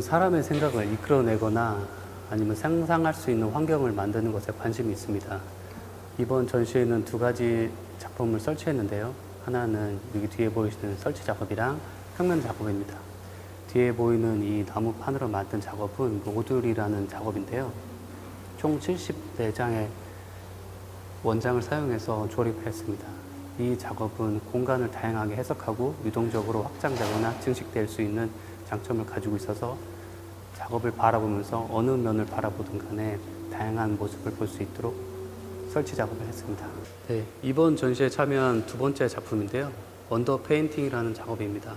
사람의 생각을 이끌어내거나 아니면 상상할 수 있는 환경을 만드는 것에 관심이 있습니다. 이번 전시회는 두 가지 작품을 설치했는데요. 하나는 여기 뒤에 보이시는 설치 작업이랑 평면 작업입니다. 뒤에 보이는 이 나무판으로 만든 작업은 모듈이라는 작업인데요. 총 74장의 원장을 사용해서 조립했습니다. 이 작업은 공간을 다양하게 해석하고 유동적으로 확장되거나 증식될 수 있는 장점을 가지고 있어서 작업을 바라보면서 어느 면을 바라보든 간에 다양한 모습을 볼 수 있도록 설치 작업을 했습니다. 네, 이번 전시에 참여한 두 번째 작품인데요. 언더 페인팅이라는 작업입니다.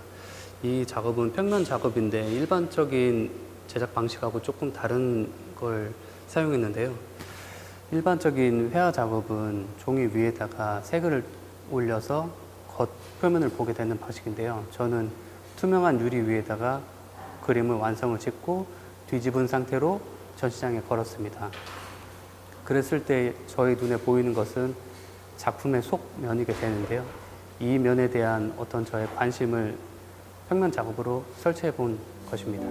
이 작업은 평면 작업인데 일반적인 제작 방식하고 조금 다른 걸 사용했는데요. 일반적인 회화 작업은 종이 위에다가 색을 올려서 겉 표면을 보게 되는 방식인데요. 저는 투명한 유리 위에다가 그림을 완성을 짓고 뒤집은 상태로 전시장에 걸었습니다. 그랬을 때 저희 눈에 보이는 것은 작품의 속면이게 되는데요. 이 면에 대한 어떤 저의 관심을 평면 작업으로 설치해 본 것입니다.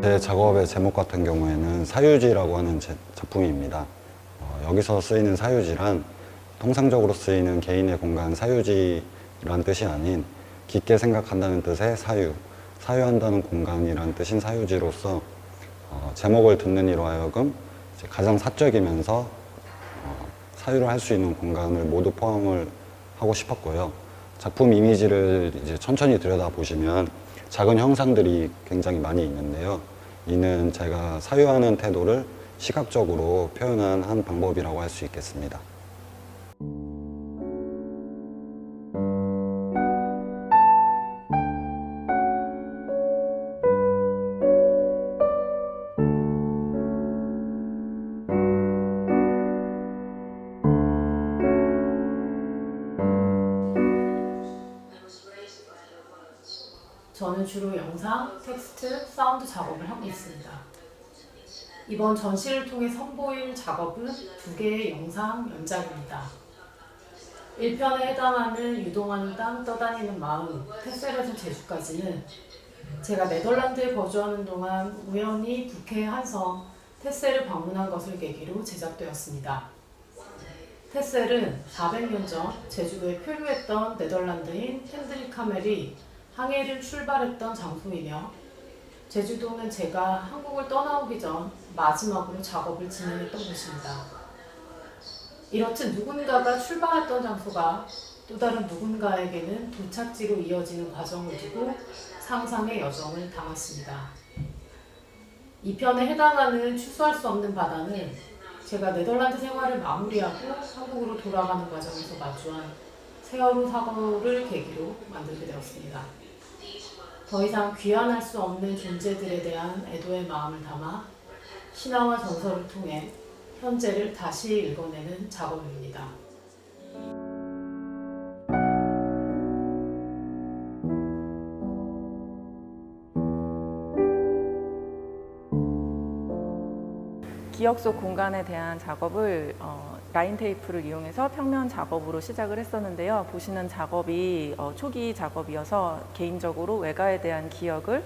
제 작업의 제목 같은 경우에는 사유지라고 하는 작품입니다. 여기서 쓰이는 사유지란 통상적으로 쓰이는 개인의 공간 사유지란 뜻이 아닌 깊게 생각한다는 뜻의 사유, 사유한다는 공간이란 뜻인 사유지로서 제목을 듣는 이로 하여금 가장 사적이면서 사유를 할 수 있는 공간을 모두 포함을 하고 싶었고요. 작품 이미지를 이제 천천히 들여다보시면 작은 형상들이 굉장히 많이 있는데요. 이는 제가 사유하는 태도를 시각적으로 표현한 한 방법이라고 할 수 있겠습니다. 저는 주로 영상, 텍스트, 사운드 작업을 하고 있습니다. 이번 전시를 통해 선보일 작업은 두 개의 영상 연작입니다. 1편에 해당하는 유동하는 땅 떠다니는 마음, 테셀에서 제주까지는 제가 네덜란드에 거주하는 동안 우연히 북해의 한 섬 테셀을 방문한 것을 계기로 제작되었습니다. 테셀은 400년 전 제주도에 표류했던 네덜란드인 핸드릭 카멜이 항해를 출발했던 장소이며 제주도는 제가 한국을 떠나오기 전 마지막으로 작업을 진행했던 곳입니다. 이렇듯 누군가가 출발했던 장소가 또 다른 누군가에게는 도착지로 이어지는 과정을 두고 상상의 여정을 담았습니다. 이 편에 해당하는 추수할 수 없는 바다는 제가 네덜란드 생활을 마무리하고 한국으로 돌아가는 과정에서 마주한 세월호 사고를 계기로 만들게 되었습니다. 더 이상 귀환할 수 없는 존재들에 대한 애도의 마음을 담아 신화와 전설을 통해 현재를 다시 읽어내는 작업입니다. 기억 속 공간에 대한 작업을 라인 테이프를 이용해서 평면 작업으로 시작을 했었는데요. 보시는 작업이 초기 작업이어서 개인적으로 외가에 대한 기억을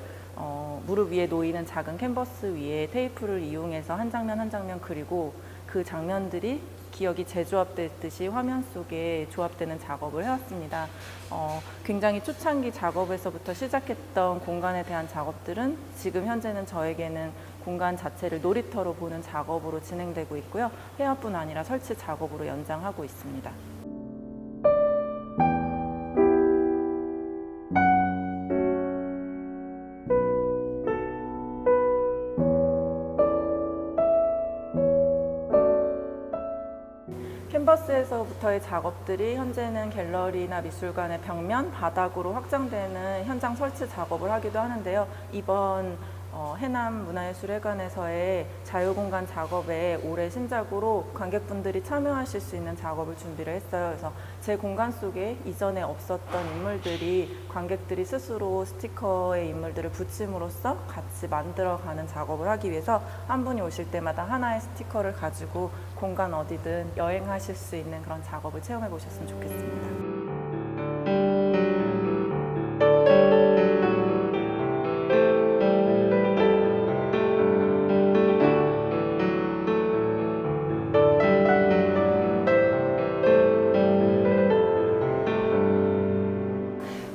무릎 위에 놓이는 작은 캔버스 위에 테이프를 이용해서 한 장면 한 장면 그리고 그 장면들이 기억이 재조합되듯이 화면 속에 조합되는 작업을 해왔습니다. 굉장히 초창기 작업에서부터 시작했던 공간에 대한 작업들은 지금 현재는 저에게는 공간 자체를 놀이터로 보는 작업으로 진행되고 있고요. 회화뿐 아니라 설치 작업으로 연장하고 있습니다. 캔버스에서부터의 작업들이 현재는 갤러리나 미술관의 벽면, 바닥으로 확장되는 현장 설치 작업을 하기도 하는데요. 이번 해남문화예술회관에서의 자유공간 작업에 올해 신작으로 관객분들이 참여하실 수 있는 작업을 준비를 했어요. 그래서 제 공간 속에 이전에 없었던 인물들이 관객들이 스스로 스티커의 인물들을 붙임으로써 같이 만들어가는 작업을 하기 위해서 한 분이 오실 때마다 하나의 스티커를 가지고 공간 어디든 여행하실 수 있는 그런 작업을 체험해 보셨으면 좋겠습니다.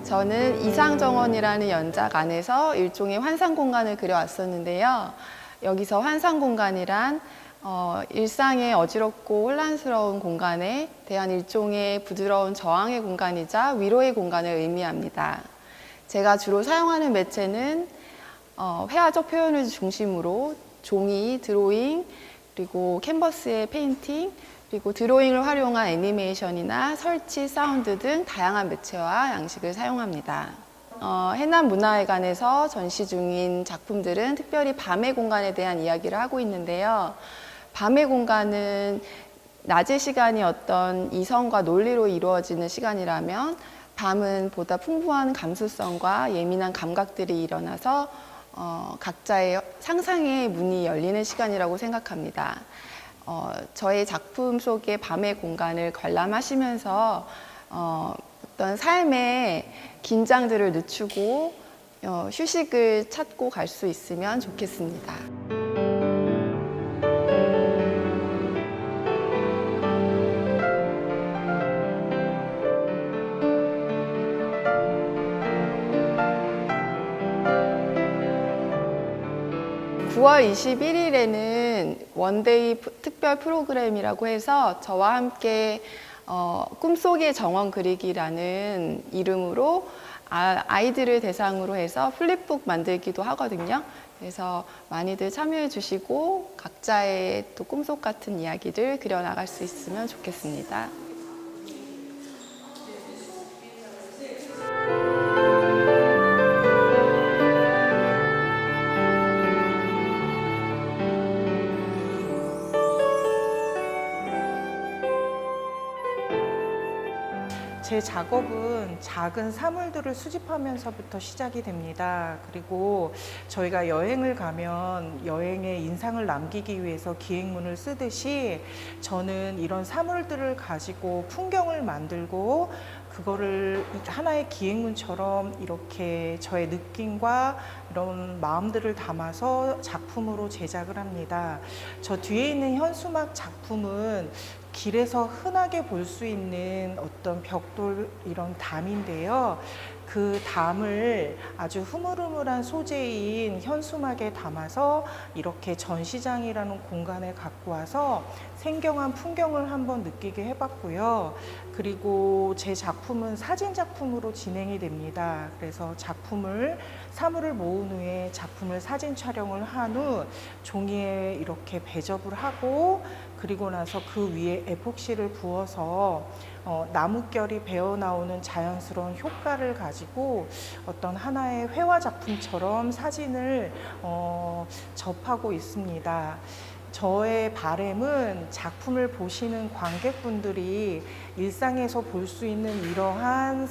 저는 이상정원이라는 연작 안에서 일종의 환상 공간을 그려왔었는데요. 여기서 환상 공간이란 일상의 어지럽고 혼란스러운 공간에 대한 일종의 부드러운 저항의 공간이자 위로의 공간을 의미합니다. 제가 주로 사용하는 매체는 회화적 표현을 중심으로 종이, 드로잉, 그리고 캔버스의 페인팅, 그리고 드로잉을 활용한 애니메이션이나 설치, 사운드 등 다양한 매체와 양식을 사용합니다. 해남문화회관에서 전시 중인 작품들은 특별히 밤의 공간에 대한 이야기를 하고 있는데요. 밤의 공간은 낮의 시간이 어떤 이성과 논리로 이루어지는 시간이라면 밤은 보다 풍부한 감수성과 예민한 감각들이 일어나서 각자의 상상의 문이 열리는 시간이라고 생각합니다. 저의 작품 속의 밤의 공간을 관람하시면서 어떤 삶의 긴장들을 늦추고 휴식을 찾고 갈 수 있으면 좋겠습니다. (9월 21일에는) 원데이 특별 프로그램이라고 해서 저와 함께 꿈속의 정원 그리기라는 이름으로 아이들을 대상으로 해서 플립북 만들기도 하거든요. 그래서 많이들 참여해 주시고 각자의 또 꿈속 같은 이야기를 그려나갈 수 있으면 좋겠습니다. 제 작업은 작은 사물들을 수집하면서부터 시작이 됩니다. 그리고 저희가 여행을 가면 여행의 인상을 남기기 위해서 기행문을 쓰듯이 저는 이런 사물들을 가지고 풍경을 만들고 그거를 하나의 기행문처럼 이렇게 저의 느낌과 이런 마음들을 담아서 작품으로 제작을 합니다. 저 뒤에 있는 현수막 작품은 길에서 흔하게 볼 수 있는 어떤 벽돌 이런 담인데요. 그 담을 아주 흐물흐물한 소재인 현수막에 담아서 이렇게 전시장이라는 공간에 갖고 와서 생경한 풍경을 한번 느끼게 해봤고요. 그리고 제 작품은 사진 작품으로 진행이 됩니다. 그래서 사물을 모은 후에 작품을 사진 촬영을 한 후 종이에 이렇게 배접을 하고 그리고 나서 그 위에 에폭시를 부어서 나뭇결이 배어나오는 자연스러운 효과를 가지고 어떤 하나의 회화 작품처럼 사진을 접하고 있습니다. 저의 바람은 작품을 보시는 관객분들이 일상에서 볼 수 있는 이러한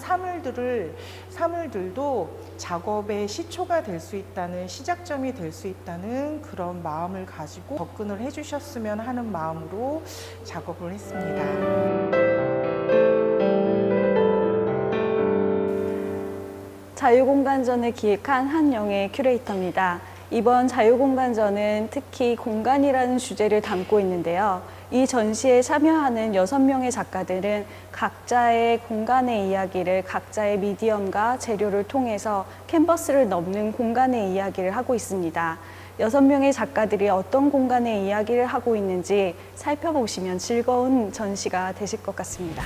사물들도 작업의 시초가 될 수 있다는, 시작점이 될 수 있다는 그런 마음을 가지고 접근을 해주셨으면 하는 마음으로 작업을 했습니다. 자유공간전을 기획한 한영애 큐레이터입니다. 이번 자유공간전은 특히 공간이라는 주제를 담고 있는데요. 이 전시에 참여하는 6명의 작가들은 각자의 공간의 이야기를 각자의 미디엄과 재료를 통해서 캔버스를 넘는 공간의 이야기를 하고 있습니다. 6명의 작가들이 어떤 공간의 이야기를 하고 있는지 살펴보시면 즐거운 전시가 되실 것 같습니다.